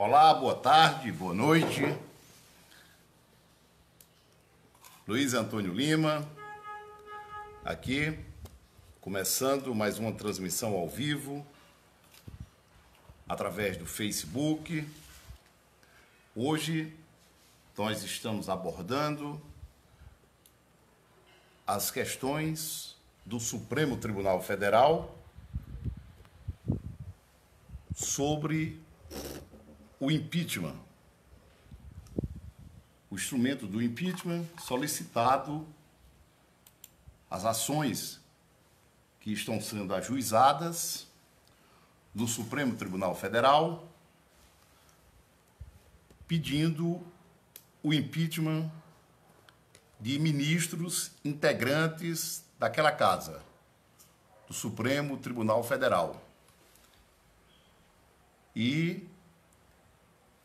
Olá, boa tarde, boa noite. Luiz Antônio Lima, aqui, começando mais uma transmissão ao vivo, através do Facebook. Hoje, nós estamos abordando as questões do Supremo Tribunal Federal sobre o impeachment, o instrumento do impeachment solicitado, as ações que estão sendo ajuizadas do Supremo Tribunal Federal, pedindo o impeachment de ministros integrantes daquela casa, do Supremo Tribunal Federal. E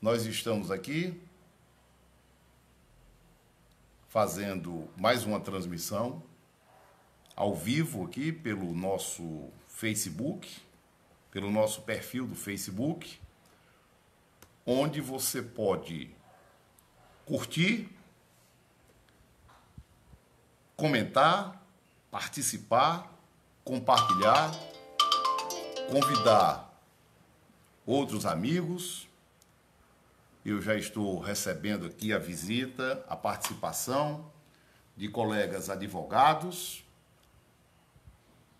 nós estamos aqui fazendo mais uma transmissão ao vivo aqui pelo nosso Facebook, pelo nosso perfil do Facebook, onde você pode curtir, comentar, participar, compartilhar, convidar outros amigos. Eu já estou recebendo aqui a visita, a participação de colegas advogados,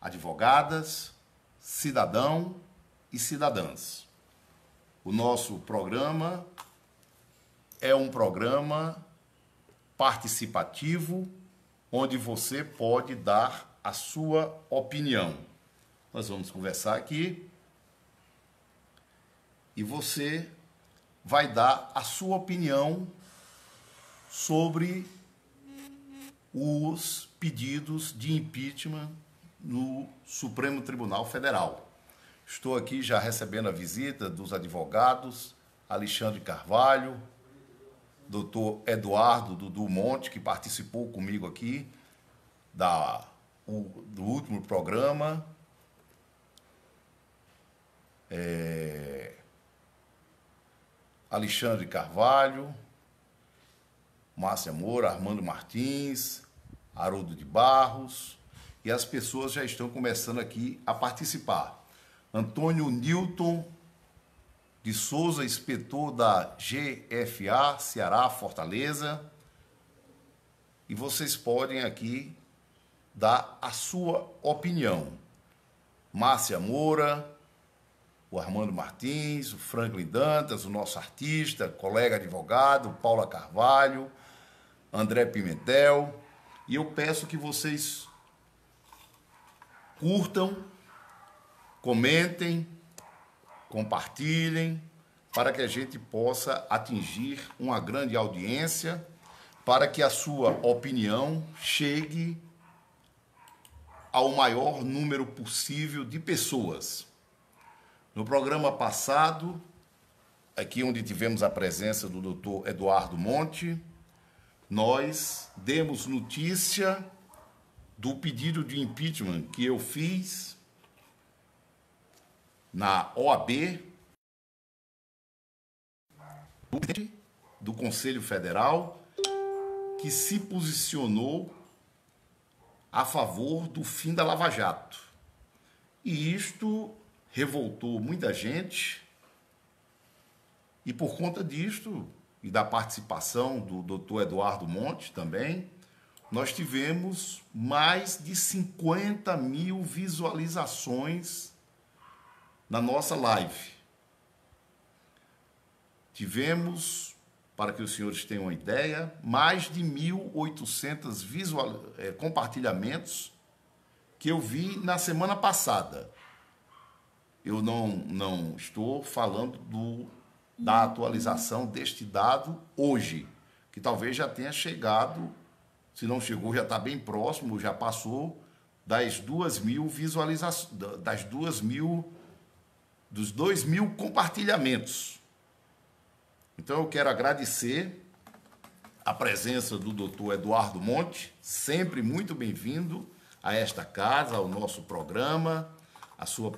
advogadas, cidadão e cidadãs. O nosso programa é um programa participativo, onde você pode dar a sua opinião. Nós vamos conversar aqui e você vai dar a sua opinião sobre os pedidos de impeachment no Supremo Tribunal Federal. Estou aqui já recebendo a visita dos advogados Alexandre Carvalho, doutor Eduardo Dudu Monte, que participou comigo aqui do último programa, Alexandre Carvalho, Márcia Moura, Armando Martins, Haroldo de Barros, e as pessoas já estão começando aqui a participar. Antônio Newton de Souza, inspetor da GFA, Ceará, Fortaleza. E vocês podem aqui dar a sua opinião. Márcia Moura, o Armando Martins, o Franklin Dantas, o nosso artista, colega advogado, Paula Carvalho, André Pimentel. E eu peço que vocês curtam, comentem, compartilhem, para que a gente possa atingir uma grande audiência, para que a sua opinião chegue ao maior número possível de pessoas. No programa passado, aqui onde tivemos a presença do doutor Eduardo Monte, nós demos notícia do pedido de impeachment que eu fiz na OAB, do Conselho Federal, que se posicionou a favor do fim da Lava Jato. E isto revoltou muita gente, e por conta disto, e da participação do doutor Eduardo Monte também, nós tivemos mais de 50 mil visualizações na nossa live. Tivemos, para que os senhores tenham uma ideia, mais de 1.800 compartilhamentos que eu vi na semana passada. Eu não estou falando da atualização deste dado hoje, que talvez já tenha chegado, se não chegou, já está bem próximo, já passou das 2.000 visualizações, dos 2.000 compartilhamentos. Então eu quero agradecer a presença do doutor Eduardo Monte, sempre muito bem-vindo a esta casa, ao nosso programa, a sua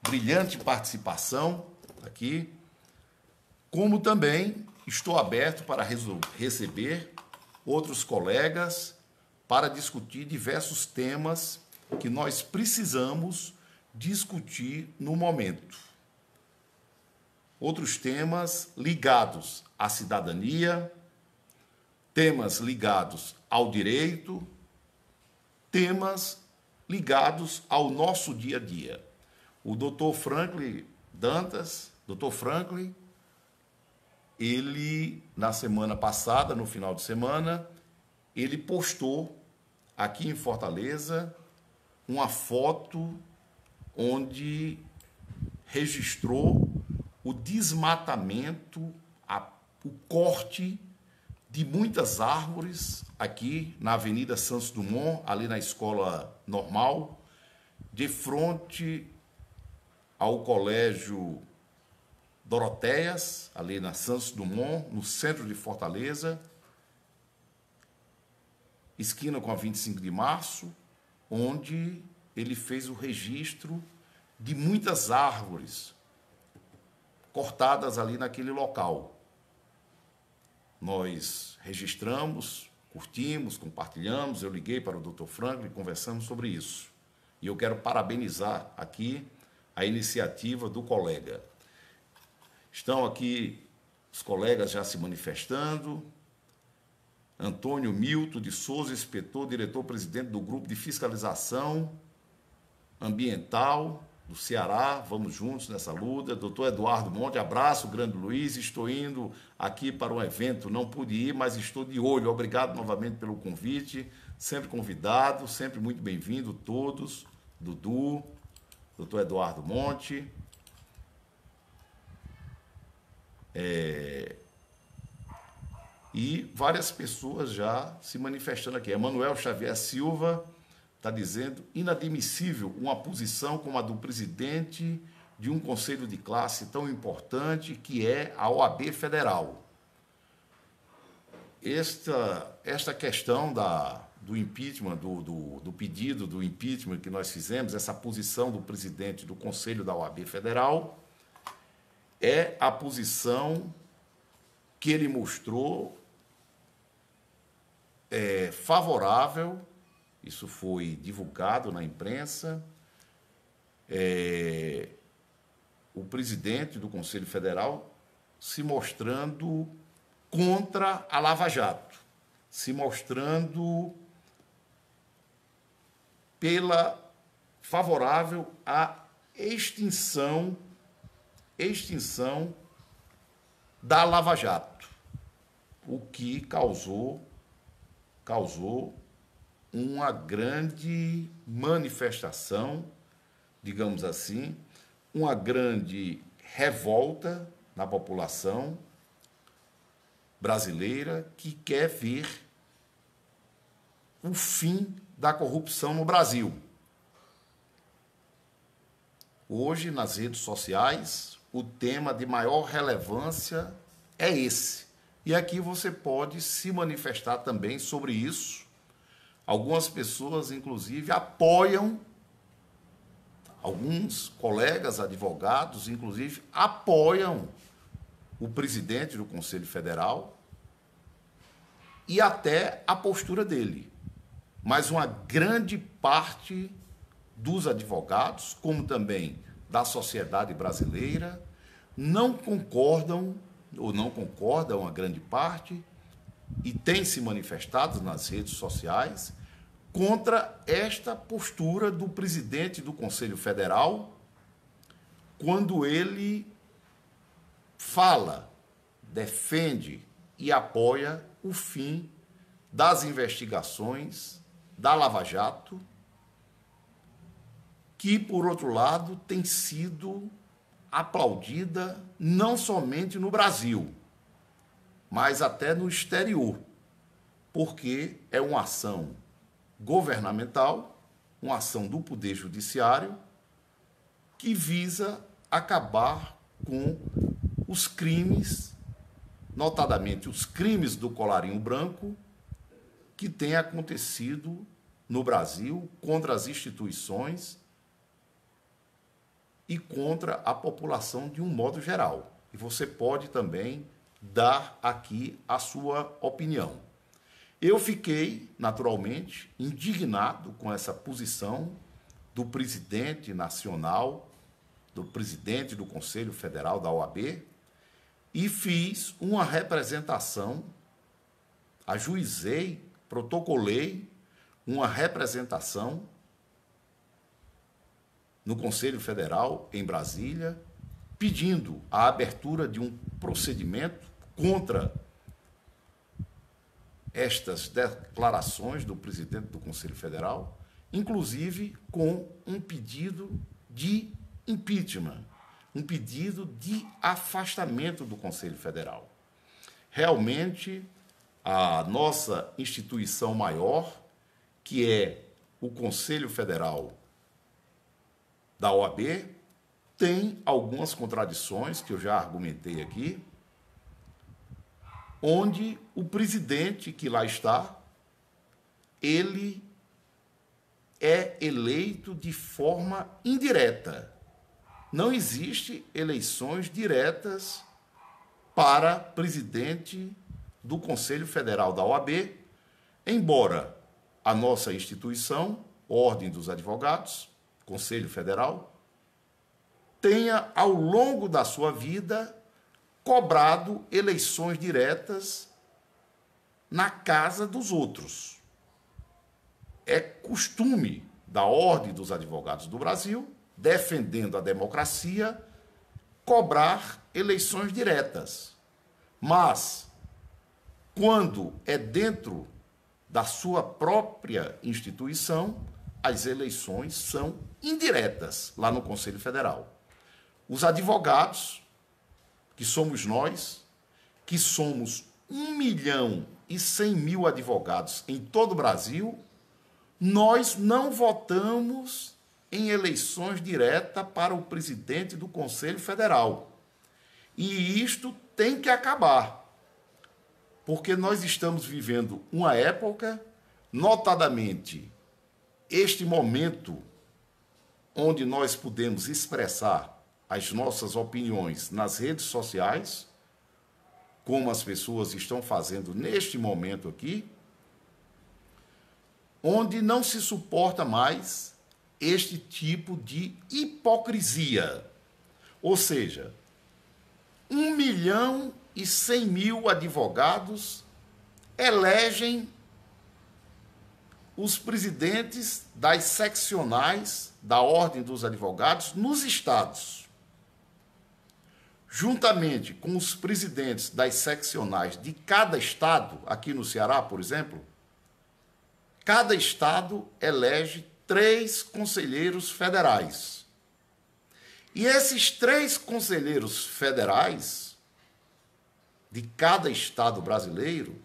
brilhante participação aqui, como também estou aberto para receber outros colegas para discutir diversos temas que nós precisamos discutir no momento. Outros temas ligados à cidadania, temas ligados ao direito, temas ligados ao nosso dia a dia. O Dr. Franklin Dantas, Dr. Franklin, ele, na semana passada, no final de semana, ele postou aqui em Fortaleza uma foto onde registrou o desmatamento, o corte de muitas árvores aqui na Avenida Santos Dumont, ali na Escola Normal, de frente ao Colégio Dorotéias, ali na Santos Dumont, no centro de Fortaleza, esquina com a 25 de março, onde ele fez o registro de muitas árvores cortadas ali naquele local. Nós registramos, curtimos, compartilhamos, eu liguei para o Dr. Franklin e conversamos sobre isso. E eu quero parabenizar aqui a iniciativa do colega. Estão aqui os colegas já se manifestando. Antônio Milton de Souza, inspetor, diretor-presidente do Grupo de Fiscalização Ambiental do Ceará, vamos juntos nessa luta. Doutor Eduardo Monte, abraço, grande Luiz, estou indo aqui para um evento, não pude ir, mas estou de olho. Obrigado novamente pelo convite, sempre convidado, sempre muito bem-vindo todos. Dudu, doutor Eduardo Monte, e várias pessoas já se manifestando aqui. Emanuel Xavier Silva está dizendo: inadmissível uma posição como a do presidente de um conselho de classe tão importante que é a OAB Federal. Esta questão do impeachment, do pedido do impeachment que nós fizemos, essa posição do presidente do Conselho da OAB Federal, é a posição que ele mostrou favorável, isso foi divulgado na imprensa, o presidente do Conselho Federal se mostrando contra a Lava Jato, se mostrando favorável à extinção da Lava Jato, o que causou uma grande manifestação, digamos assim, uma grande revolta na população brasileira que quer ver o fim da corrupção no Brasil. Hoje, nas redes sociais, o tema de maior relevância é esse. E aqui você pode se manifestar também sobre isso. Algumas pessoas, inclusive, apoiam, alguns colegas advogados, inclusive, apoiam o presidente do Conselho Federal e até a postura dele. Mas uma grande parte dos advogados, como também da sociedade brasileira, não concordam, ou não concordam a grande parte, e tem se manifestado nas redes sociais contra esta postura do presidente do Conselho Federal, quando ele fala, defende e apoia o fim das investigações da Lava Jato, que, por outro lado, tem sido aplaudida não somente no Brasil, mas até no exterior, porque é uma ação governamental, uma ação do Poder Judiciário, que visa acabar com os crimes, notadamente os crimes do colarinho branco, que têm acontecido no Brasil contra as instituições e contra a população de um modo geral. E você pode também dar aqui a sua opinião. Eu fiquei, naturalmente, indignado com essa posição do presidente nacional, do presidente do Conselho Federal da OAB, e fiz uma representação, ajuizei, protocolei uma representação no Conselho Federal, em Brasília, pedindo a abertura de um procedimento contra estas declarações do presidente do Conselho Federal, inclusive com um pedido de impeachment, um pedido de afastamento do Conselho Federal. Realmente, a nossa instituição maior, que é o Conselho Federal da OAB, tem algumas contradições que eu já argumentei aqui, onde o presidente que lá está, ele é eleito de forma indireta. Não existe eleições diretas para presidente do Conselho Federal da OAB, embora a nossa instituição, Ordem dos Advogados, Conselho Federal, tenha, ao longo da sua vida, cobrado eleições diretas na casa dos outros. É costume da Ordem dos Advogados do Brasil, defendendo a democracia, cobrar eleições diretas. Mas, quando é dentro da sua própria instituição, as eleições são indiretas lá no Conselho Federal. Os advogados, que somos nós, que somos 1.100.000 advogados em todo o Brasil, nós não votamos em eleições diretas para o presidente do Conselho Federal. E isto tem que acabar, porque nós estamos vivendo uma época, notadamente este momento onde nós podemos expressar as nossas opiniões nas redes sociais, como as pessoas estão fazendo neste momento aqui, onde não se suporta mais este tipo de hipocrisia. Ou seja, 1.100.000 advogados elegem os presidentes das seccionais da Ordem dos Advogados nos estados. Juntamente com os presidentes das seccionais de cada estado, aqui no Ceará, por exemplo, cada estado elege 3 conselheiros federais. E esses 3 conselheiros federais de cada estado brasileiro,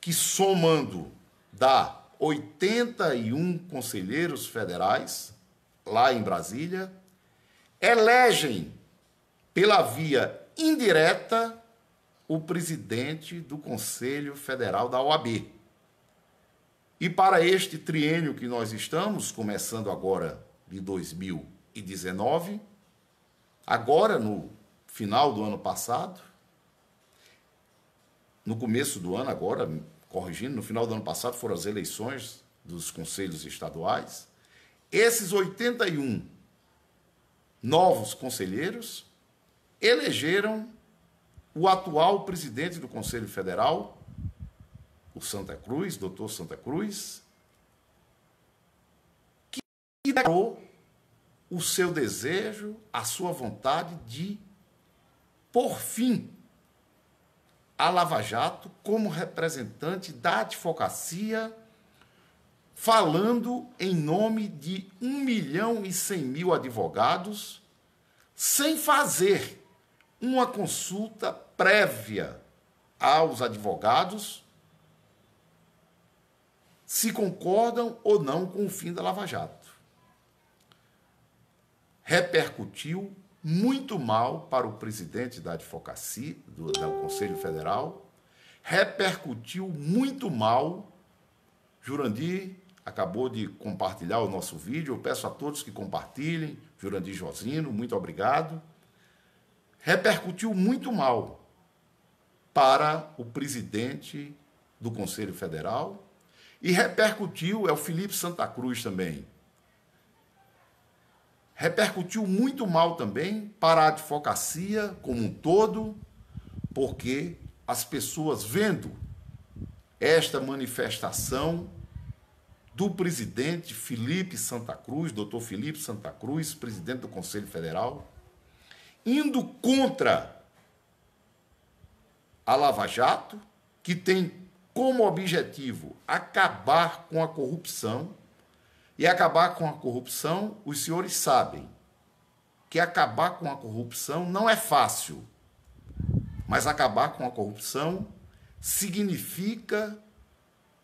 que somando dá 81 conselheiros federais, lá em Brasília, elegem pela via indireta o presidente do Conselho Federal da OAB. E para este triênio que nós estamos, começando agora de 2019, agora no final do ano passado, no começo do ano agora, corrigindo, no final do ano passado foram as eleições dos conselhos estaduais, esses 81 novos conselheiros elegeram o atual presidente do Conselho Federal, o Santa Cruz, doutor Santa Cruz, que declarou o seu desejo, a sua vontade de pôr fim à Lava Jato como representante da advocacia, falando em nome de 1.100.000 advogados, sem fazer uma consulta prévia aos advogados se concordam ou não com o fim da Lava Jato. Repercutiu muito mal para o presidente da advocacia, do Conselho Federal, repercutiu muito mal, Jurandir, acabou de compartilhar o nosso vídeo. Eu peço a todos que compartilhem. Jurandir Josino, muito obrigado. Repercutiu muito mal para o presidente do Conselho Federal e repercutiu, é o Felipe Santa Cruz também, repercutiu muito mal também para a advocacia como um todo, porque as pessoas vendo esta manifestação do presidente Felipe Santa Cruz, doutor Felipe Santa Cruz, presidente do Conselho Federal, indo contra a Lava Jato, que tem como objetivo acabar com a corrupção. E acabar com a corrupção, os senhores sabem que acabar com a corrupção não é fácil, mas acabar com a corrupção significa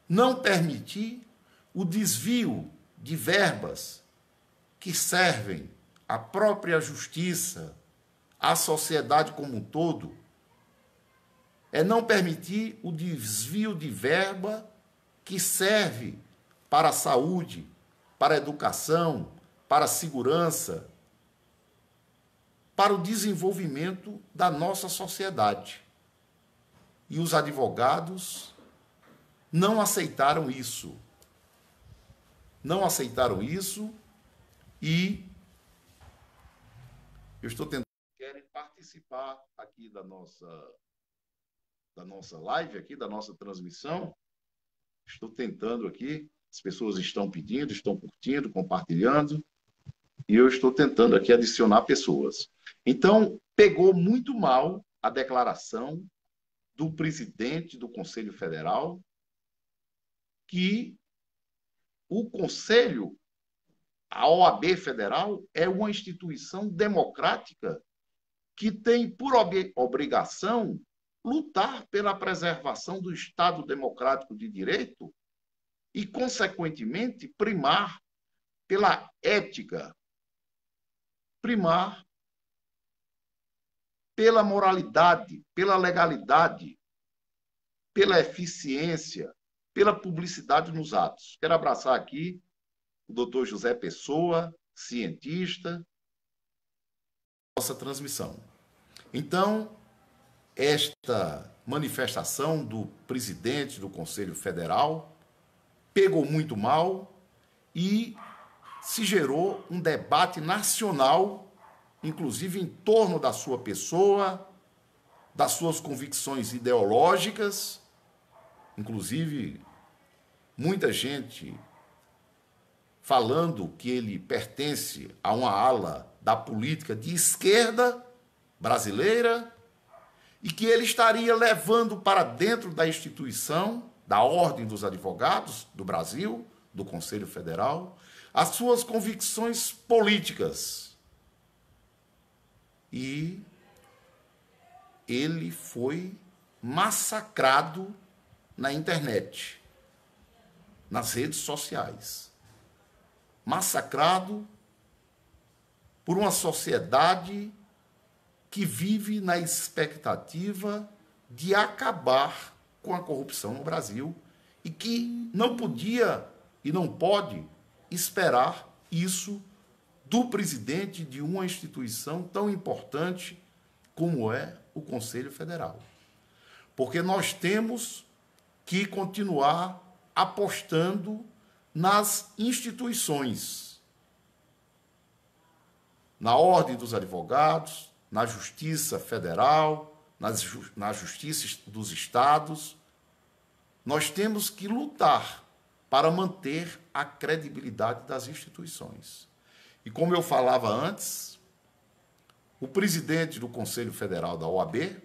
não permitir o desvio de verbas que servem à própria justiça, à sociedade como um todo. É não permitir o desvio de verba que serve para a saúde, para a educação, para a segurança, para o desenvolvimento da nossa sociedade. E os advogados não aceitaram isso. Não aceitaram isso e eu estou tentando... Querem participar aqui da nossa live, aqui, da nossa transmissão. Estou tentando aqui. As pessoas estão pedindo, estão curtindo, compartilhando, e eu estou tentando aqui adicionar pessoas. Então, pegou muito mal a declaração do presidente do Conselho Federal que o Conselho, a OAB Federal, é uma instituição democrática que tem por obrigação lutar pela preservação do Estado democrático de direito e, consequentemente, primar pela ética, primar pela moralidade, pela legalidade, pela eficiência, pela publicidade nos atos. Quero abraçar aqui o doutor José Pessoa, cientista, nossa transmissão. Então, esta manifestação do presidente do Conselho Federal pegou muito mal e se gerou um debate nacional, inclusive em torno da sua pessoa, das suas convicções ideológicas, inclusive muita gente falando que ele pertence a uma ala da política de esquerda brasileira e que ele estaria levando para dentro da instituição, da Ordem dos Advogados do Brasil, do Conselho Federal, as suas convicções políticas. E ele foi massacrado na internet, nas redes sociais. Massacrado por uma sociedade que vive na expectativa de acabar com a corrupção no Brasil e que não podia e não pode esperar isso do presidente de uma instituição tão importante como é o Conselho Federal. Porque nós temos que continuar apostando nas instituições, na Ordem dos Advogados, na Justiça Federal, na Justiça dos Estados. Nós temos que lutar para manter a credibilidade das instituições. E como eu falava antes, o presidente do Conselho Federal da OAB,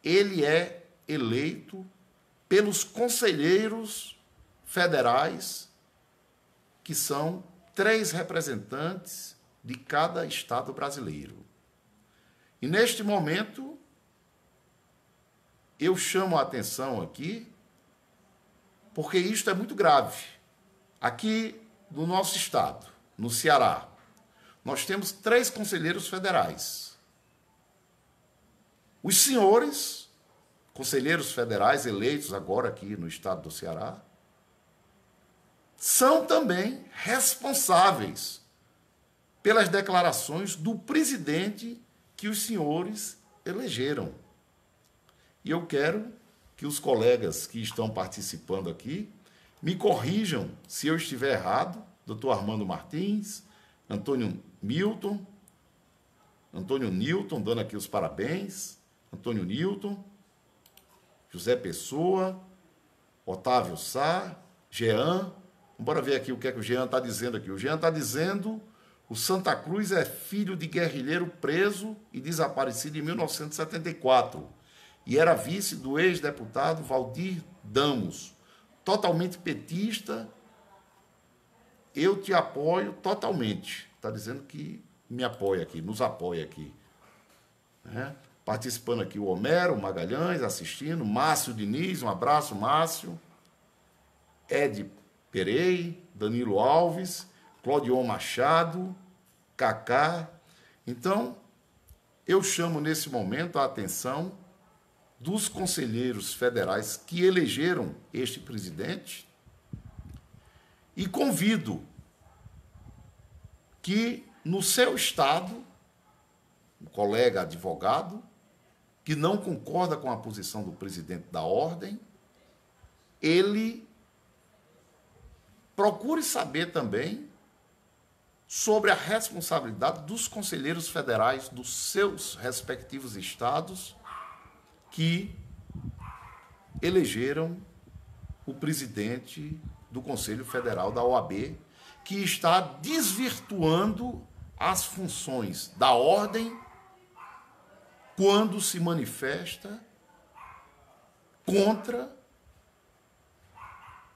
ele é eleito pelos conselheiros federais, que são 3 representantes de cada estado brasileiro. E neste momento, eu chamo a atenção aqui, porque isto é muito grave. Aqui no nosso estado, no Ceará, nós temos 3 conselheiros federais. Os senhores, conselheiros federais eleitos agora aqui no estado do Ceará, são também responsáveis pelas declarações do presidente que os senhores elegeram. E eu quero que os colegas que estão participando aqui me corrijam se eu estiver errado, doutor Armando Martins, Antônio Newton, dando aqui os parabéns, Antônio Newton, José Pessoa, Otávio Sá, Jean. Bora ver aqui o que é que o Jean está dizendo aqui. O Jean está dizendo: o Santa Cruz é filho de guerrilheiro preso e desaparecido em 1974 e era vice do ex-deputado Valdir Damos, totalmente petista. Eu te apoio totalmente. Está dizendo que me apoia aqui, nos apoia aqui. Né? Participando aqui o Homero Magalhães, assistindo, Márcio Diniz, um abraço, Márcio, Ed Perei, Danilo Alves, Clodion Machado, Cacá. Então, eu chamo nesse momento a atenção dos conselheiros federais que elegeram este presidente e convido que no seu estado, um colega advogado, que não concorda com a posição do presidente da ordem, ele procure saber também sobre a responsabilidade dos conselheiros federais dos seus respectivos estados que elegeram o presidente do Conselho Federal da OAB, que está desvirtuando as funções da ordem quando se manifesta contra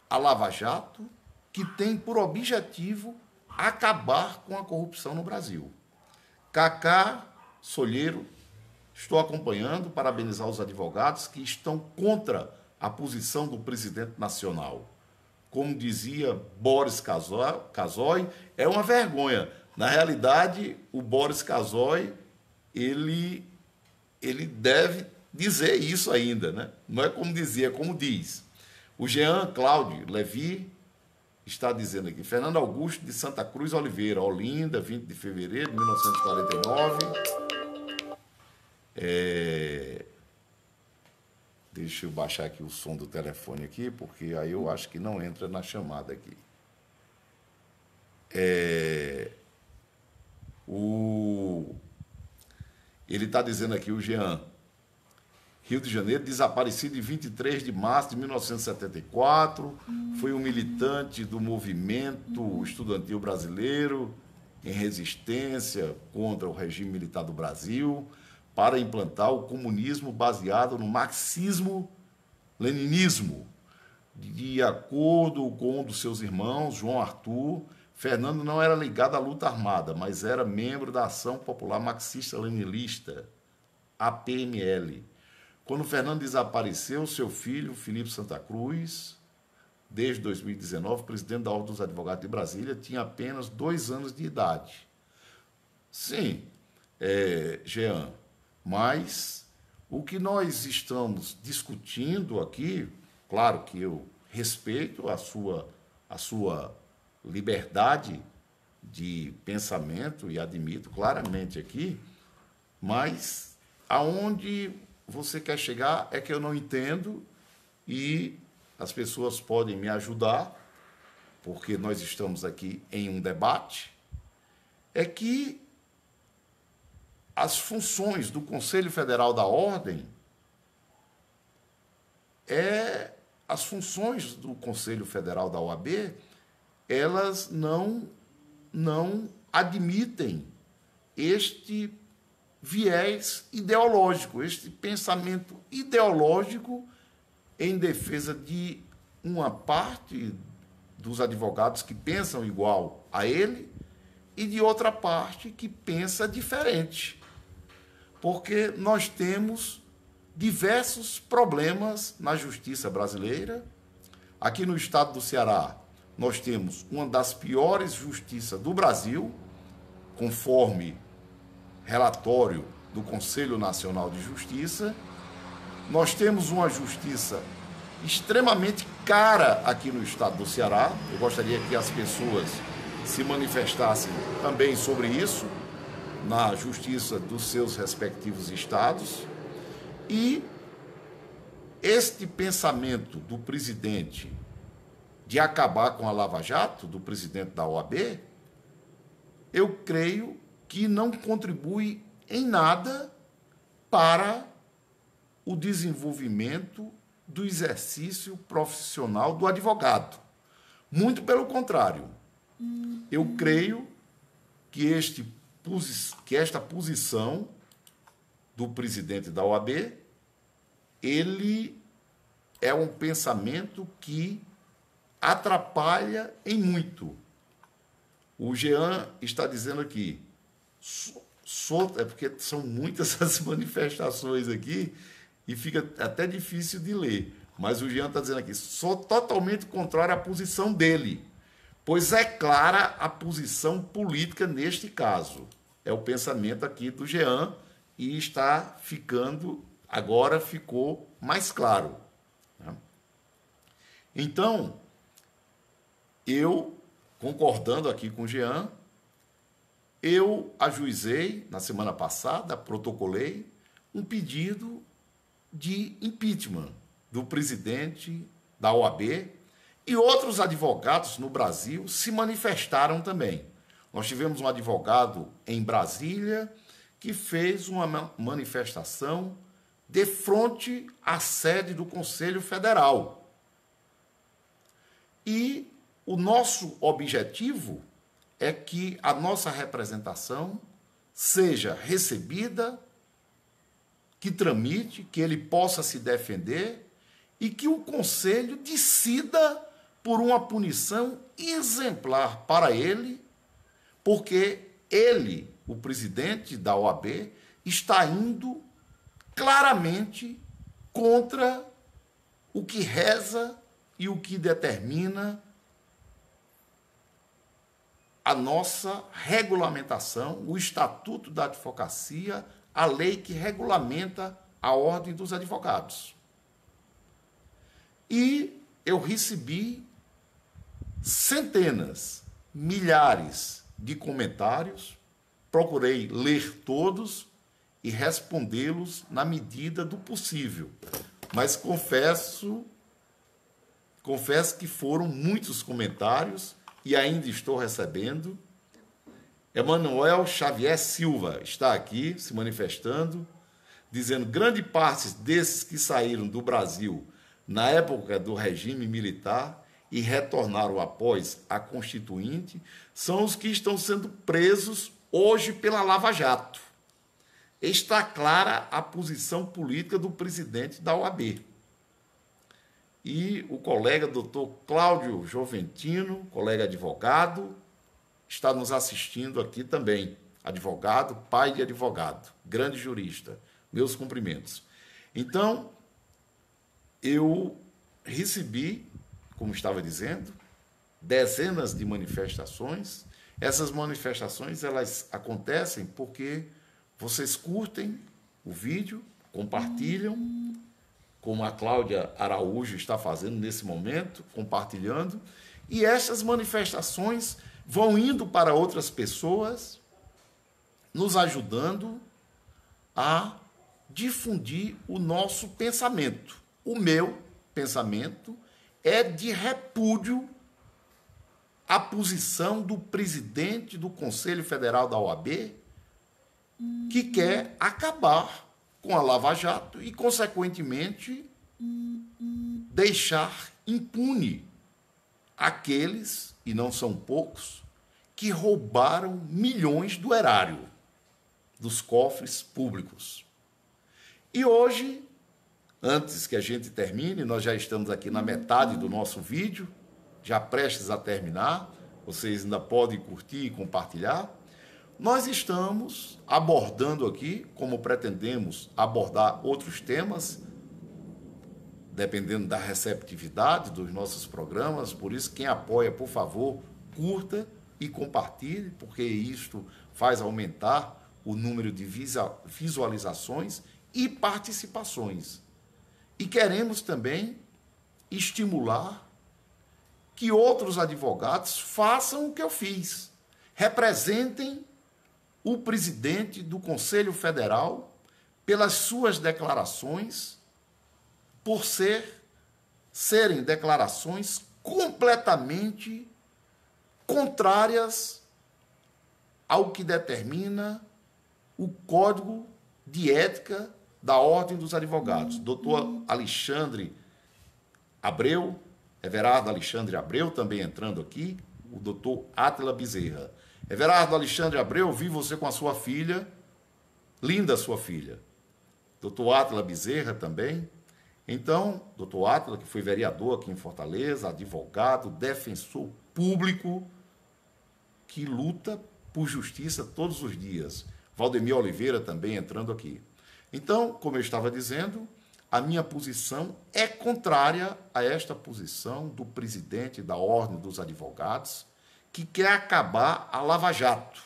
a Lava Jato, que tem por objetivo acabar com a corrupção no Brasil. Cacá Solheiro, estou acompanhando, parabenizar os advogados que estão contra a posição do presidente nacional. Como dizia Boris Casoy, é uma vergonha. Na realidade, o Boris Casoy, ele deve dizer isso ainda, né? Não é como dizia, é como diz. O Jean Cláudio Levi está dizendo aqui: Fernando Augusto de Santa Cruz Oliveira, Olinda, 20 de fevereiro de 1949. Deixa eu baixar aqui o som do telefone aqui, porque aí eu acho que não entra na chamada aqui. Ele está dizendo aqui, o Jean, Rio de Janeiro, desaparecido em 23 de março de 1974, foi um militante do movimento estudantil brasileiro em resistência contra o regime militar do Brasil, para implantar o comunismo baseado no marxismo-leninismo. De acordo com um dos seus irmãos, João Arthur, Fernando não era ligado à luta armada, mas era membro da Ação Popular Marxista-Leninista, APML. Quando Fernando desapareceu, seu filho, Felipe Santa Cruz, desde 2019, presidente da Ordem dos Advogados de Brasília, tinha apenas 2 anos de idade. Sim, Jean, mas o que nós estamos discutindo aqui, claro que eu respeito a sua liberdade de pensamento e admito claramente aqui, mas aonde você quer chegar é que eu não entendo e as pessoas podem me ajudar, porque nós estamos aqui em um debate, é que as funções do Conselho Federal da Ordem as funções do Conselho Federal da OAB, elas não admitem este viés ideológico, este pensamento ideológico em defesa de uma parte dos advogados que pensam igual a ele e de outra parte que pensa diferente. Porque nós temos diversos problemas na justiça brasileira. Aqui no estado do Ceará, nós temos uma das piores justiças do Brasil, conforme relatório do Conselho Nacional de Justiça. Nós temos uma justiça extremamente cara aqui no estado do Ceará. Eu gostaria que as pessoas se manifestassem também sobre isso na justiça dos seus respectivos estados. E este pensamento do presidente de acabar com a Lava Jato, do presidente da OAB, eu creio que não contribui em nada para o desenvolvimento do exercício profissional do advogado. Muito pelo contrário. Eu creio que esta posição do presidente da OAB, ele é um pensamento que atrapalha em muito. O Jean está dizendo aqui, é porque são muitas as manifestações aqui e fica até difícil de ler, mas o Jean está dizendo aqui, sou totalmente contrário à posição dele, pois é clara a posição política neste caso. É o pensamento aqui do Jean e está ficando, agora ficou mais claro. Então, eu, concordando aqui com o Jean, eu ajuizei, na semana passada, protocolei um pedido de impeachment do presidente da OAB e outros advogados no Brasil se manifestaram também. Nós tivemos um advogado em Brasília que fez uma manifestação de frente à sede do Conselho Federal. E o nosso objetivo é que a nossa representação seja recebida, que tramite, que ele possa se defender e que o Conselho decida por uma punição exemplar para ele, porque ele, o presidente da OAB, está indo claramente contra o que reza e o que determina a nossa regulamentação, o Estatuto da Advocacia, a lei que regulamenta a Ordem dos Advogados. E eu recebi centenas, milhares de comentários, procurei ler todos e respondê-los na medida do possível. Mas confesso que foram muitos comentários e ainda estou recebendo. Emanuel Xavier Silva está aqui se manifestando, dizendo: grande parte desses que saíram do Brasil na época do regime militar e retornaram após a Constituinte são os que estão sendo presos hoje pela Lava Jato. Está clara a posição política do presidente da OAB. E o colega doutor Cláudio Joventino, colega advogado, está nos assistindo aqui também. Advogado, pai de advogado, grande jurista. Meus cumprimentos. Então, eu recebi, como estava dizendo, dezenas de manifestações. Essas manifestações, elas acontecem porque vocês curtem o vídeo, compartilham, como a Cláudia Araújo está fazendo nesse momento, compartilhando, e essas manifestações vão indo para outras pessoas, nos ajudando a difundir o nosso pensamento. O meu pensamento é de repúdio à posição do presidente do Conselho Federal da OAB, que quer acabar com a Lava Jato e, consequentemente, deixar impune aqueles, e não são poucos, que roubaram milhões do erário dos cofres públicos. E hoje, antes que a gente termine, nós já estamos aqui na metade do nosso vídeo, já prestes a terminar, vocês ainda podem curtir e compartilhar. Nós estamos abordando aqui, como pretendemos abordar outros temas, dependendo da receptividade dos nossos programas. Por isso, quem apoia, por favor, curta e compartilhe, porque isto faz aumentar o número de visualizações e participações. E queremos também estimular que outros advogados façam o que eu fiz. Representem o presidente do Conselho Federal pelas suas declarações, por serem declarações completamente contrárias ao que determina o Código de Ética da Ordem dos Advogados. Doutor Alexandre Abreu, Everardo Alexandre Abreu, também entrando aqui, o doutor Átila Bezerra. Everardo Alexandre Abreu, vi você com a sua filha, linda sua filha. Doutor Átila Bezerra também. Então, doutor Átila, que foi vereador aqui em Fortaleza, advogado, defensor público, que luta por justiça todos os dias. Valdemir Oliveira também entrando aqui. Então, como eu estava dizendo, a minha posição é contrária a esta posição do presidente da Ordem dos Advogados, que quer acabar a Lava Jato.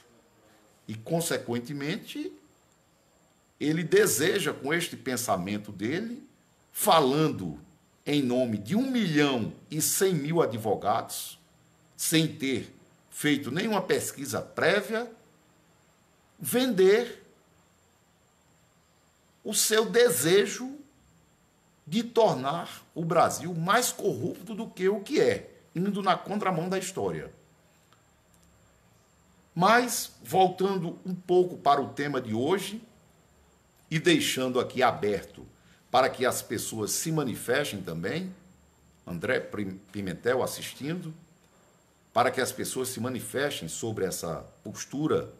E, consequentemente, ele deseja, com este pensamento dele, falando em nome de 1.100.000 advogados, sem ter feito nenhuma pesquisa prévia, vender o seu desejo de tornar o Brasil mais corrupto do que o que é, indo na contramão da história. Mas, voltando um pouco para o tema de hoje, e deixando aqui aberto para que as pessoas se manifestem também, André Pimentel assistindo, para que as pessoas se manifestem sobre essa postura,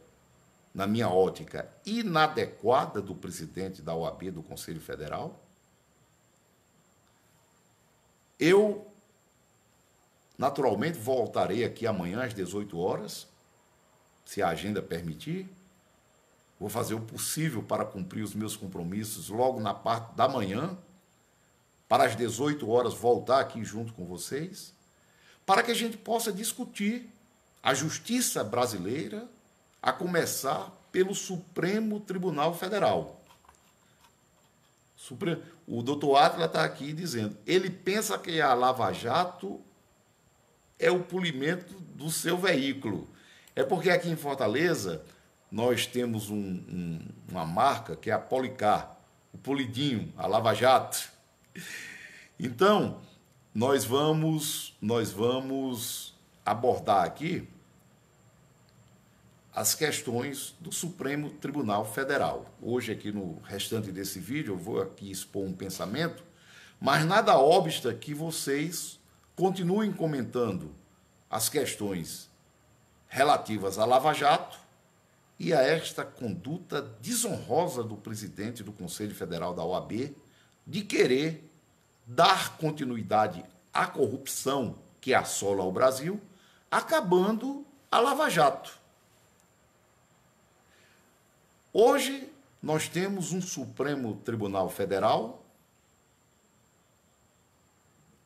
na minha ótica, inadequada do presidente da OAB do Conselho Federal. Eu, naturalmente, voltarei aqui amanhã às 18 horas, se a agenda permitir. Vou fazer o possível para cumprir os meus compromissos logo na parte da manhã, para às 18 horas voltar aqui junto com vocês, para que a gente possa discutir a justiça brasileira, a começar pelo Supremo Tribunal Federal. O doutor Átila está aqui dizendo, ele pensa que a Lava Jato é o polimento do seu veículo. É porque aqui em Fortaleza nós temos uma marca que é a Policar, o Polidinho, a Lava Jato. Então, nós vamos abordar aqui as questões do Supremo Tribunal Federal. Hoje, aqui no restante desse vídeo, eu vou aqui expor um pensamento, mas nada obsta que vocês continuem comentando as questões relativas à Lava Jato e a esta conduta desonrosa do presidente do Conselho Federal da OAB de querer dar continuidade à corrupção que assola o Brasil, acabando a Lava Jato. Hoje, nós temos um Supremo Tribunal Federal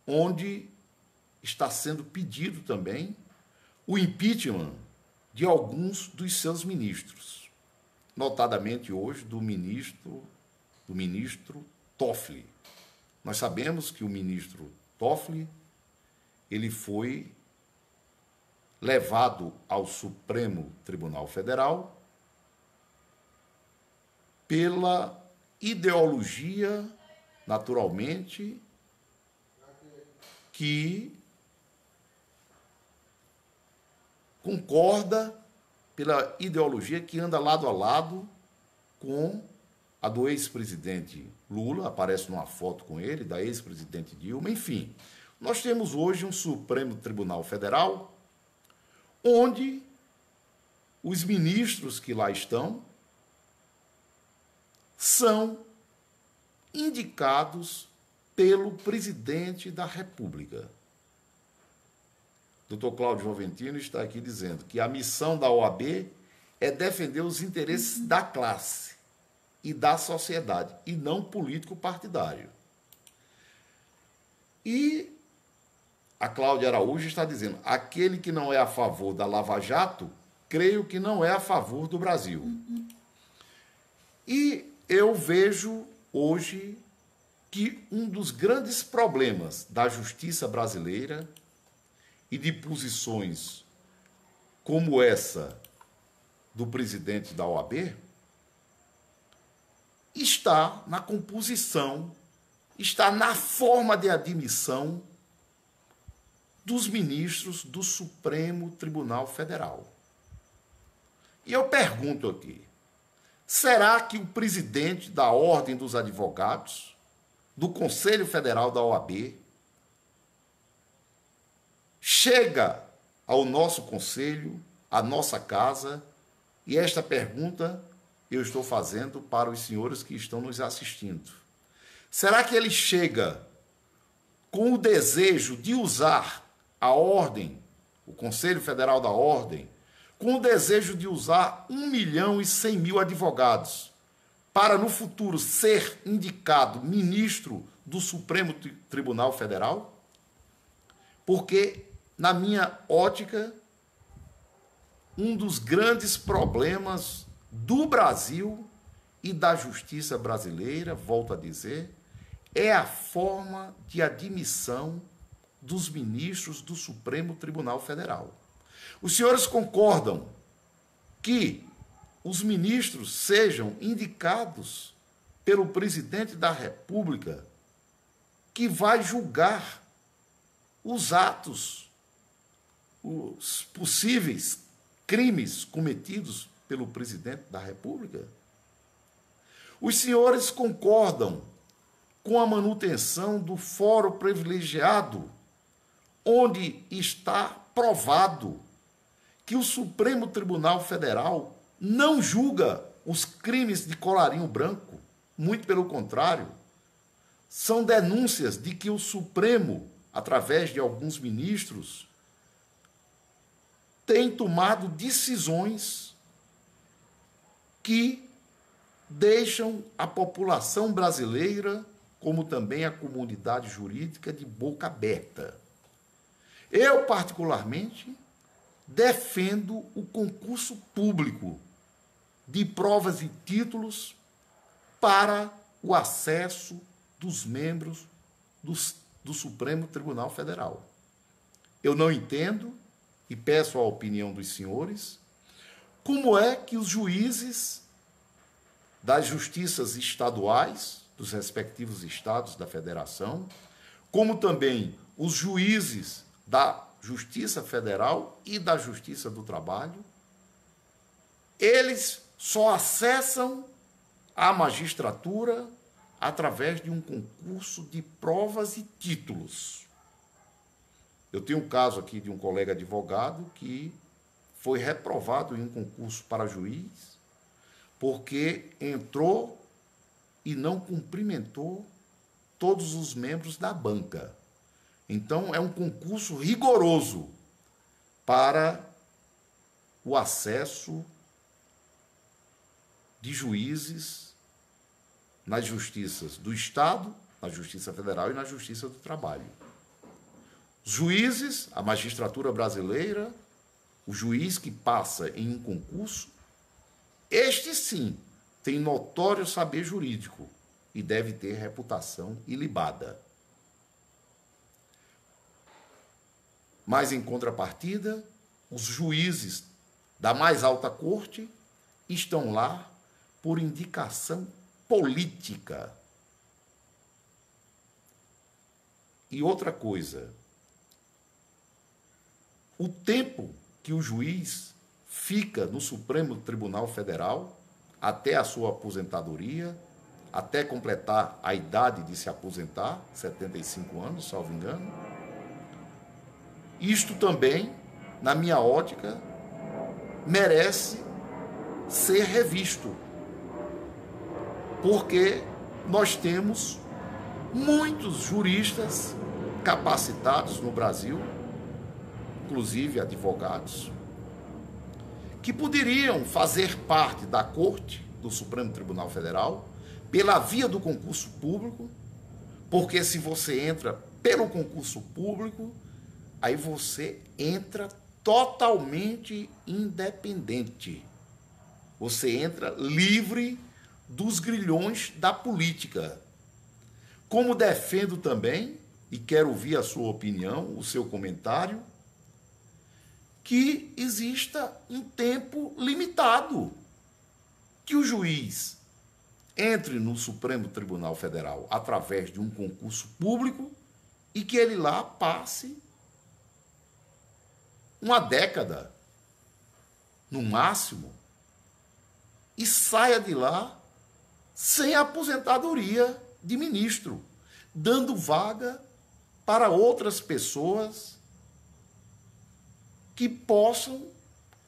onde está sendo pedido também o impeachment de alguns dos seus ministros, notadamente hoje do ministro Toffoli. Nós sabemos que o ministro Toffoli, ele foi levado ao Supremo Tribunal Federal pela ideologia, naturalmente, que concorda, pela ideologia que anda lado a lado com a do ex-presidente Lula, aparece numa foto com ele, da ex-presidente Dilma, enfim. Nós temos hoje um Supremo Tribunal Federal onde os ministros que lá estão são indicados pelo presidente da República. Dr. Cláudio Joventino está aqui dizendo que a missão da OAB é defender os interesses da classe e da sociedade, e não político-partidário. E a Cláudia Araújo está dizendo, aquele que não é a favor da Lava Jato, creio que não é a favor do Brasil. E eu vejo hoje que um dos grandes problemas da justiça brasileira e de posições como essa do presidente da OAB está na composição, está na forma de admissão dos ministros do Supremo Tribunal Federal. E eu pergunto aqui, será que o presidente da Ordem dos Advogados, do Conselho Federal da OAB, chega ao nosso conselho, à nossa casa, e esta pergunta eu estou fazendo para os senhores que estão nos assistindo. Será que ele chega com o desejo de usar a Ordem, o Conselho Federal da Ordem, com o desejo de usar 1.100.000 advogados para, no futuro, ser indicado ministro do Supremo Tribunal Federal? Porque, na minha ótica, um dos grandes problemas do Brasil e da justiça brasileira, volto a dizer, é a forma de admissão dos ministros do Supremo Tribunal Federal. Os senhores concordam que os ministros sejam indicados pelo presidente da República, que vai julgar os atos, os possíveis crimes cometidos pelo presidente da República? Os senhores concordam com a manutenção do fórum privilegiado, onde está provado que o Supremo Tribunal Federal não julga os crimes de colarinho branco, muito pelo contrário. São denúncias de que o Supremo, através de alguns ministros, tem tomado decisões que deixam a população brasileira, como também a comunidade jurídica, de boca aberta. Eu, particularmente, defendo o concurso público de provas e títulos para o acesso dos membros do Supremo Tribunal Federal. Eu não entendo, e peço a opinião dos senhores, como é que os juízes das justiças estaduais, dos respectivos estados da federação, como também os juízes da Justiça Federal e da Justiça do Trabalho, eles só acessam a magistratura através de um concurso de provas e títulos. Eu tenho um caso aqui de um colega advogado que foi reprovado em um concurso para juiz porque entrou e não cumprimentou todos os membros da banca. Então, é um concurso rigoroso para o acesso de juízes nas justiças do Estado, na Justiça Federal e na Justiça do Trabalho. Os juízes, a magistratura brasileira, o juiz que passa em um concurso, este sim tem notório saber jurídico e deve ter reputação ilibada. Mas, em contrapartida, os juízes da mais alta corte estão lá por indicação política. E outra coisa, o tempo que o juiz fica no Supremo Tribunal Federal, até a sua aposentadoria, até completar a idade de se aposentar, 75 anos, salvo engano, isto também, na minha ótica, merece ser revisto, porque nós temos muitos juristas capacitados no Brasil, inclusive advogados, que poderiam fazer parte da Corte do Supremo Tribunal Federal pela via do concurso público, porque se você entra pelo concurso público, aí você entra totalmente independente. Você entra livre dos grilhões da política. como defendo também, e quero ouvir a sua opinião, o seu comentário, que exista um tempo limitado, que o juiz entre no Supremo Tribunal Federal através de um concurso público e que ele lá passe uma década, no máximo, e saia de lá sem aposentadoria de ministro, dando vaga para outras pessoas que possam,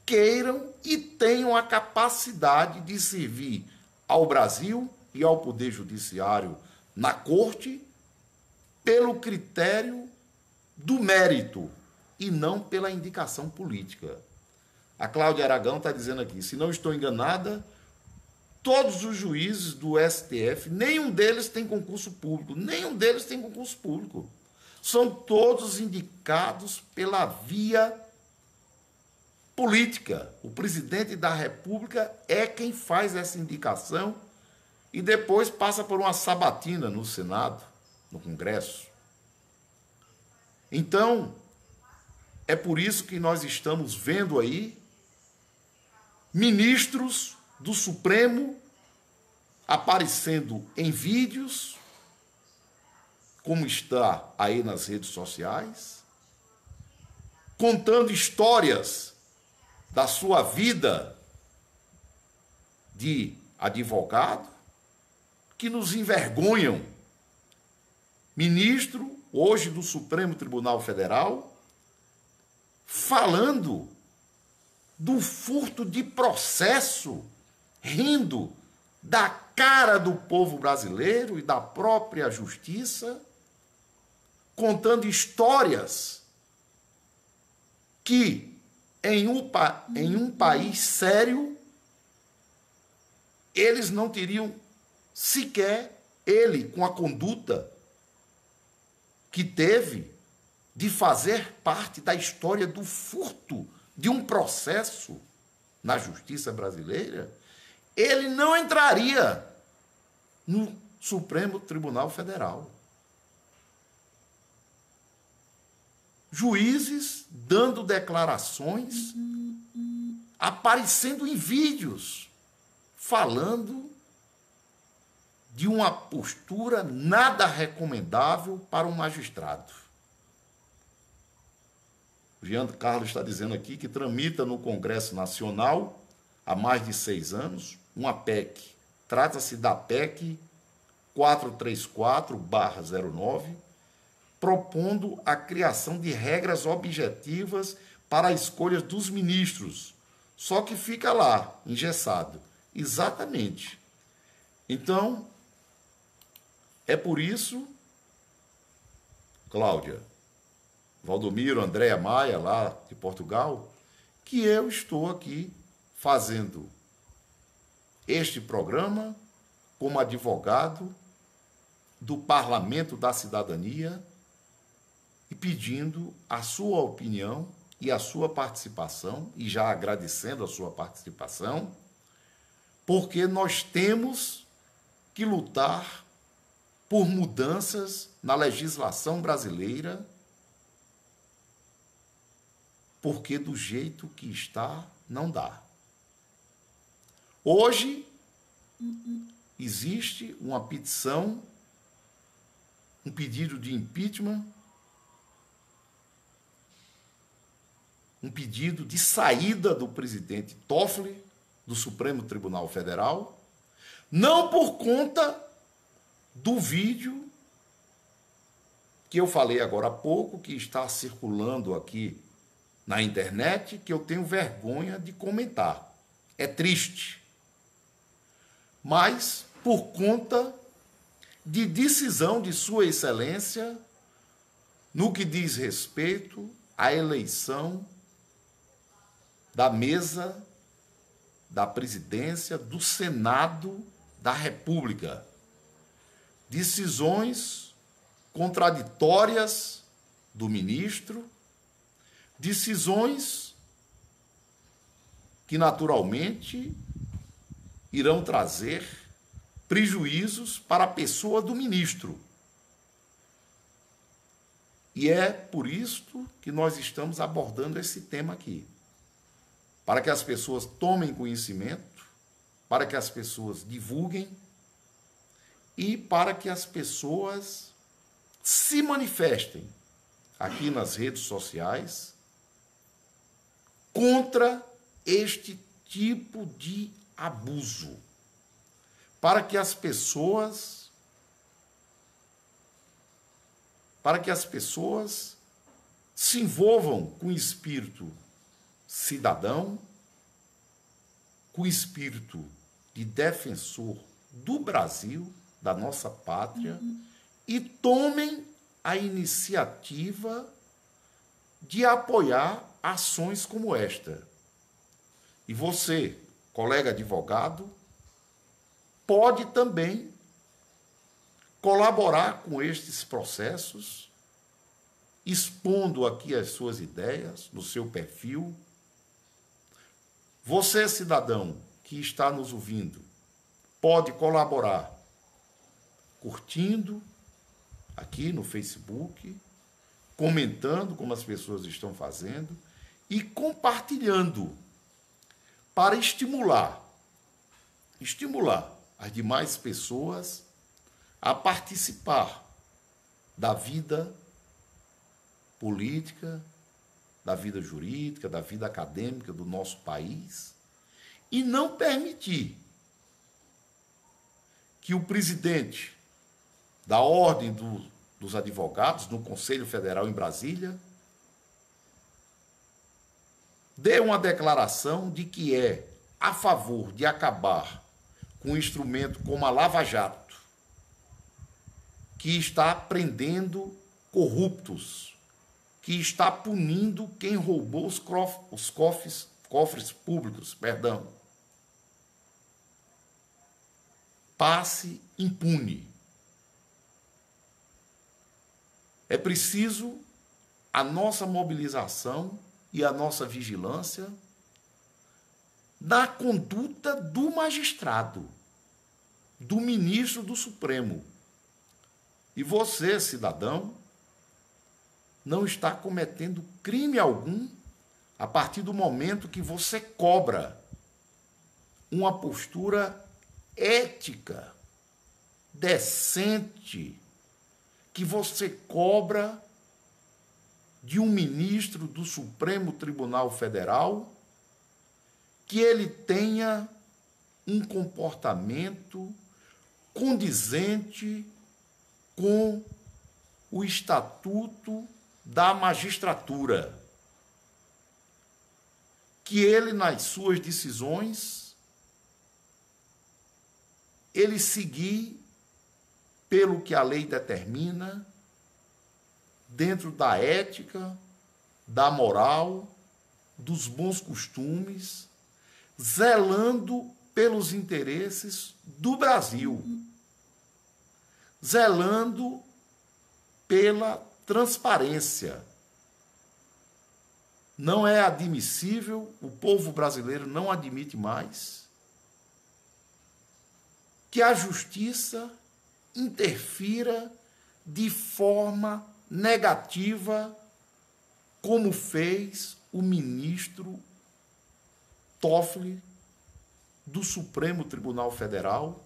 queiram e tenham a capacidade de servir ao Brasil e ao Poder Judiciário na Corte pelo critério do mérito e não pela indicação política. A Cláudia Aragão está dizendo aqui, se não estou enganada, todos os juízes do STF, nenhum deles tem concurso público, nenhum deles tem concurso público. São todos indicados pela via política. O presidente da República é quem faz essa indicação e depois passa por uma sabatina no Senado, no Congresso. Então, é por isso que nós estamos vendo aí ministros do Supremo aparecendo em vídeos, como está aí nas redes sociais, contando histórias da sua vida de advogado, que nos envergonham. Ministro, hoje do Supremo Tribunal Federal, falando do furto de processo, rindo da cara do povo brasileiro e da própria justiça, contando histórias que em um país sério eles não teriam sequer, ele com a conduta que teve de fazer parte da história do furto de um processo na justiça brasileira, ele não entraria no Supremo Tribunal Federal. Juízes dando declarações, aparecendo em vídeos, falando de uma postura nada recomendável para um magistrado. O Jean Carlos está dizendo aqui que tramita no Congresso Nacional, há mais de 6 anos, uma PEC. Trata-se da PEC 434/09, propondo a criação de regras objetivas para a escolha dos ministros. Só que fica lá, engessado. Exatamente. Então, é por isso, Cláudia, Valdomiro, Andréa Maia, lá de Portugal, que eu estou aqui fazendo este programa como advogado do Parlamento da Cidadania e pedindo a sua opinião e a sua participação, e já agradecendo a sua participação, porque nós temos que lutar por mudanças na legislação brasileira, porque do jeito que está, não dá. Hoje, existe uma petição, um pedido de impeachment, um pedido de saída do presidente Toffoli do Supremo Tribunal Federal, não por conta do vídeo que eu falei agora há pouco, que está circulando aqui na internet, que eu tenho vergonha de comentar. É triste. Mas por conta de decisão de Sua Excelência no que diz respeito à eleição da mesa da presidência do Senado da República. Decisões contraditórias do ministro, decisões que naturalmente irão trazer prejuízos para a pessoa do ministro, E é por isso que nós estamos abordando esse tema aqui. Para que as pessoas tomem conhecimento, para que as pessoas divulguem e para que as pessoas se manifestem aqui nas redes sociais contra este tipo de abuso. Para que as pessoas se envolvam com o espírito cidadão, com o espírito de defensor do Brasil, da nossa pátria, e tomem a iniciativa de apoiar ações como esta. E você, colega advogado, pode também colaborar com estes processos, expondo aqui as suas ideias no seu perfil. Você, cidadão, que está nos ouvindo, pode colaborar curtindo aqui no Facebook, comentando como as pessoas estão fazendo e compartilhando para estimular as demais pessoas a participar da vida política, da vida jurídica, da vida acadêmica do nosso país e não permitir que o presidente da Ordem dos Advogados, no Conselho Federal em Brasília, dê uma declaração de que é a favor de acabar com um instrumento como a Lava Jato, que está prendendo corruptos, que está punindo quem roubou os cofres públicos, passe impune. É preciso a nossa mobilização e a nossa vigilância na conduta do magistrado, do ministro do Supremo. E você, cidadão, não está cometendo crime algum a partir do momento que você cobra uma postura ética, decente, que você cobra de um ministro do Supremo Tribunal Federal, que ele tenha um comportamento condizente com o Estatuto da Magistratura, que ele, nas suas decisões, ele seguir pelo que a lei determina, dentro da ética, da moral, dos bons costumes, zelando pelos interesses do Brasil, zelando pela transparência. Não é admissível, o povo brasileiro não admite mais que a justiça interfira de forma negativa, como fez o ministro Toffoli do Supremo Tribunal Federal,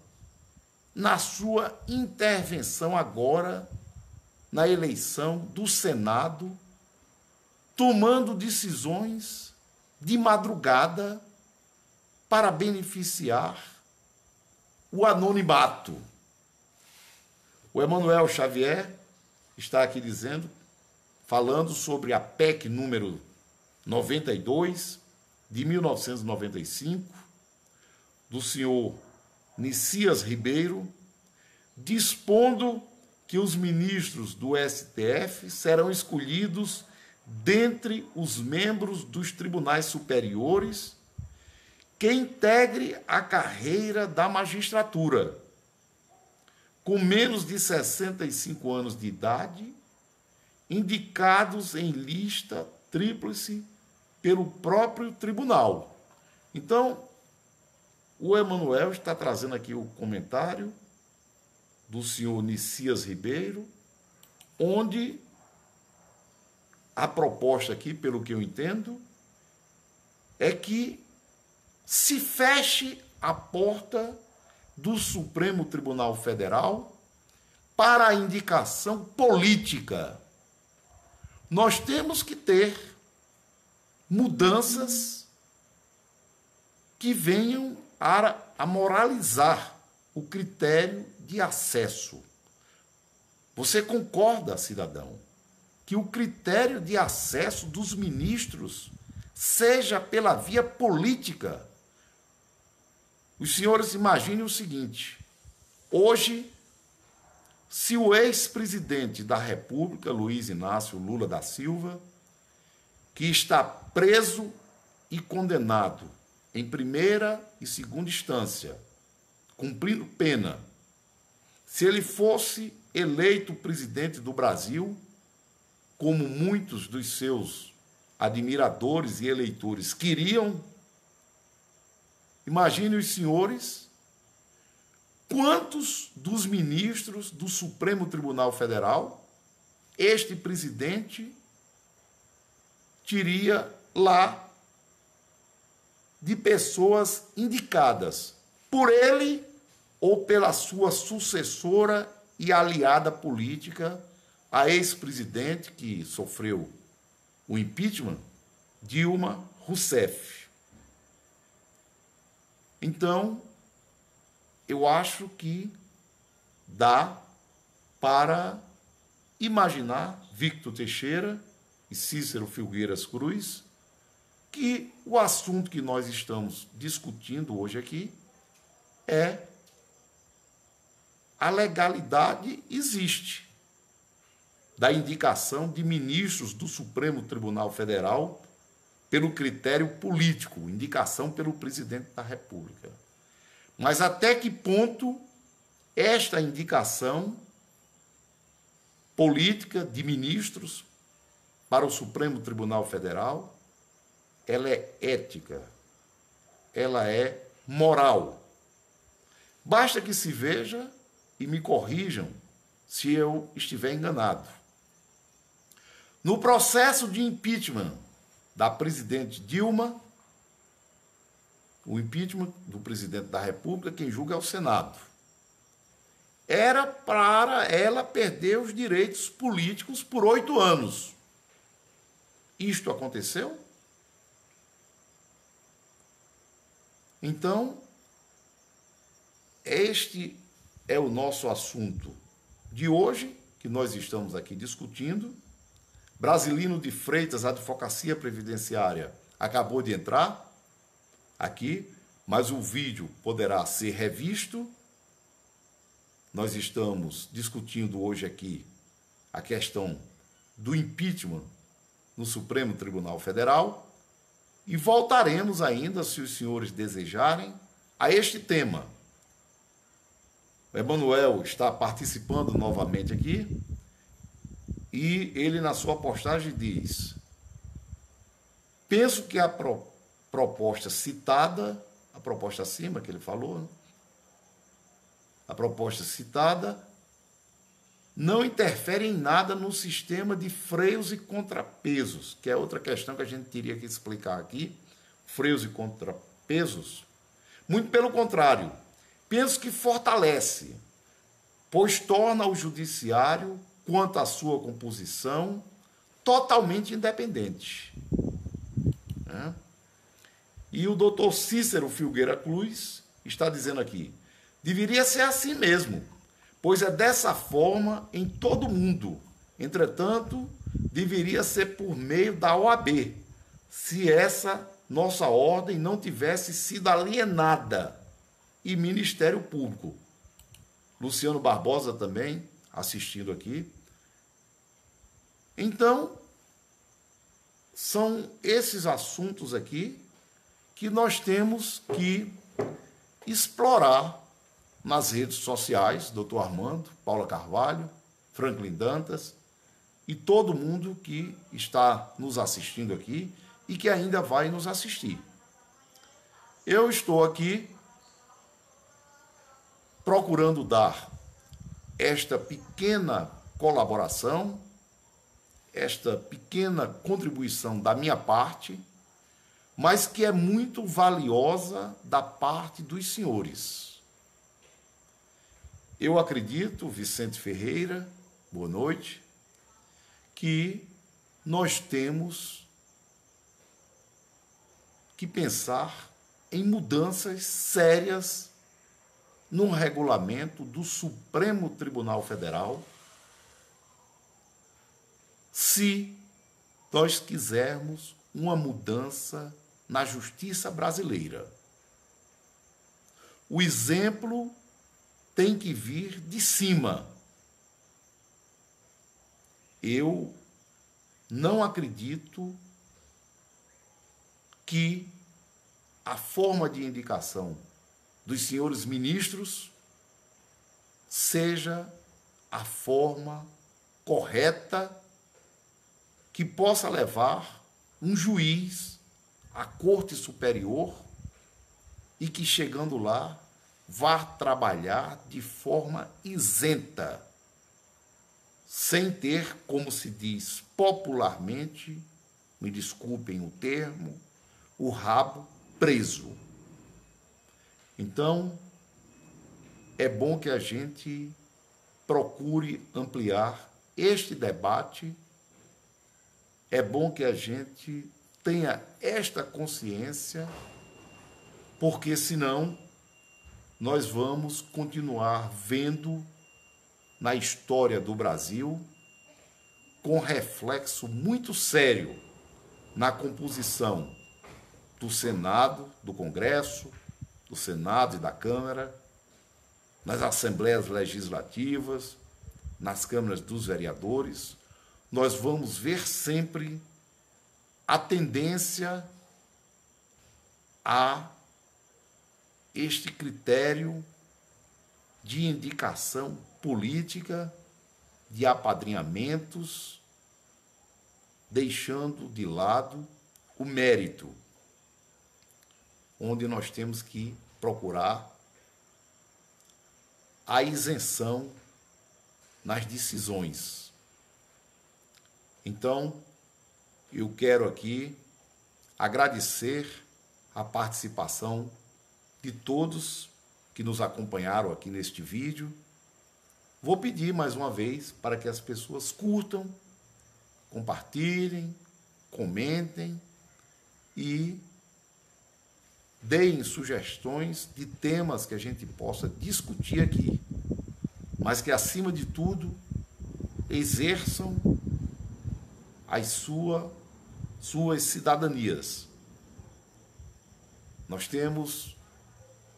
na sua intervenção agora na eleição do Senado, tomando decisões de madrugada para beneficiar o anonimato. O Emanuel Xavier está aqui dizendo, falando sobre a PEC número 92, de 1995, do senhor Nicias Ribeiro, dispondo que os ministros do STF serão escolhidos dentre os membros dos tribunais superiores que integre a carreira da magistratura, com menos de 65 anos de idade, indicados em lista tríplice pelo próprio tribunal. Então, o Emanuel está trazendo aqui o comentário do senhor Nicias Ribeiro, onde a proposta aqui, pelo que eu entendo, é que se feche a porta do Supremo Tribunal Federal para a indicação política. Nós temos que ter mudanças que venham a moralizar o critério de acesso. Você concorda, cidadão, que o critério de acesso dos ministros seja pela via política? Os senhores imaginem o seguinte: hoje, se o ex-presidente da República, Luiz Inácio Lula da Silva, que está preso e condenado em primeira e segunda instância, cumprindo pena, se ele fosse eleito presidente do Brasil, como muitos dos seus admiradores e eleitores queriam, imagine os senhores quantos dos ministros do Supremo Tribunal Federal este presidente teria lá de pessoas indicadas por ele ou pela sua sucessora e aliada política, a ex-presidente que sofreu o impeachment, Dilma Rousseff. Então, eu acho que dá para imaginar Victor Teixeira e Cícero Filgueiras Cruz que o assunto que nós estamos discutindo hoje aqui é a legalidade existe da indicação de ministros do Supremo Tribunal Federal pelo critério político, indicação pelo presidente da República. Mas até que ponto esta indicação política de ministros para o Supremo Tribunal Federal, ela é ética, ela é moral. Basta que se veja e me corrijam se eu estiver enganado. No processo de impeachment da presidente Dilma, o impeachment do presidente da República, quem julga é o Senado. Era para ela perder os direitos políticos por 8 anos. Isto aconteceu? Então, este é o nosso assunto de hoje, que nós estamos aqui discutindo. Brasilino de Freitas, Advocacia Previdenciária, acabou de entrar aqui, mas o vídeo poderá ser revisto. Nós estamos discutindo hoje aqui a questão do impeachment no Supremo Tribunal Federal e voltaremos ainda, se os senhores desejarem, a este tema. O Emanuel está participando novamente aqui e ele, na sua postagem, diz: penso que a proposta citada, a proposta acima que ele falou, né? A proposta citada não interfere em nada no sistema de freios e contrapesos, que é outra questão que a gente teria que explicar aqui. Freios e contrapesos. Muito pelo contrário, penso que fortalece, pois torna o judiciário, quanto à sua composição, totalmente independente. E o doutor Cícero Filgueira Cruz está dizendo aqui: deveria ser assim mesmo, pois é dessa forma em todo mundo. Entretanto, deveria ser por meio da OAB, se essa nossa ordem não tivesse sido alienada, e Ministério Público. Luciano Barbosa também assistindo aqui. Então, são esses assuntos aqui que nós temos que explorar nas redes sociais, doutor Armando, Paula Carvalho, Franklin Dantas e todo mundo que está nos assistindo aqui e que ainda vai nos assistir. Eu estou aqui procurando dar esta pequena colaboração, esta pequena contribuição da minha parte, mas que é muito valiosa da parte dos senhores. Eu acredito, Vicente Ferreira, boa noite, que nós temos que pensar em mudanças sérias no regulamento do Supremo Tribunal Federal, se nós quisermos uma mudança na justiça brasileira. O exemplo tem que vir de cima. Eu não acredito que a forma de indicação dos senhores ministros seja a forma correta que possa levar um juiz à Corte Superior e que, chegando lá, vá trabalhar de forma isenta, sem ter, como se diz popularmente, me desculpem o termo, o rabo preso. Então, é bom que a gente procure ampliar este debate, é bom que a gente tenha esta consciência, porque senão nós vamos continuar vendo na história do Brasil, com reflexo muito sério na composição do Senado, do Congresso, do Senado e da Câmara, nas assembleias legislativas, nas câmaras dos vereadores, nós vamos ver sempre a tendência a este critério de indicação política, de apadrinhamentos, deixando de lado o mérito, onde nós temos que procurar a isenção nas decisões. Então, eu quero aqui agradecer a participação de todos que nos acompanharam aqui neste vídeo. Vou pedir mais uma vez para que as pessoas curtam, compartilhem, comentem e deem sugestões de temas que a gente possa discutir aqui, mas que, acima de tudo, exerçam as suas cidadanias. Nós temos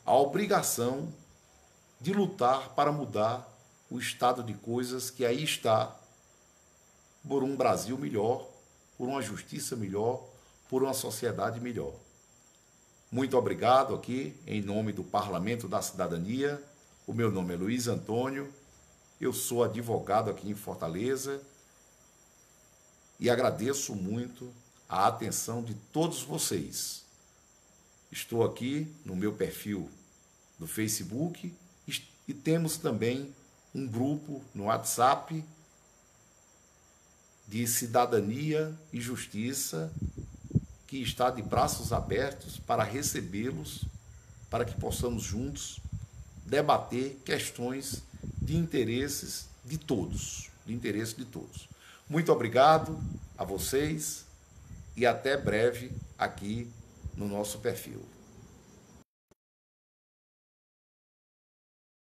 a obrigação de lutar para mudar o estado de coisas que aí está, por um Brasil melhor, por uma justiça melhor, por uma sociedade melhor. Muito obrigado aqui, em nome do Parlamento da Cidadania. O meu nome é Luiz Antônio, eu sou advogado aqui em Fortaleza e agradeço muito a atenção de todos vocês. Estou aqui no meu perfil do Facebook e temos também um grupo no WhatsApp de Cidadania e Justiça, que está de braços abertos para recebê-los, para que possamos juntos debater questões de interesses de todos, Muito obrigado a vocês e até breve aqui no nosso perfil.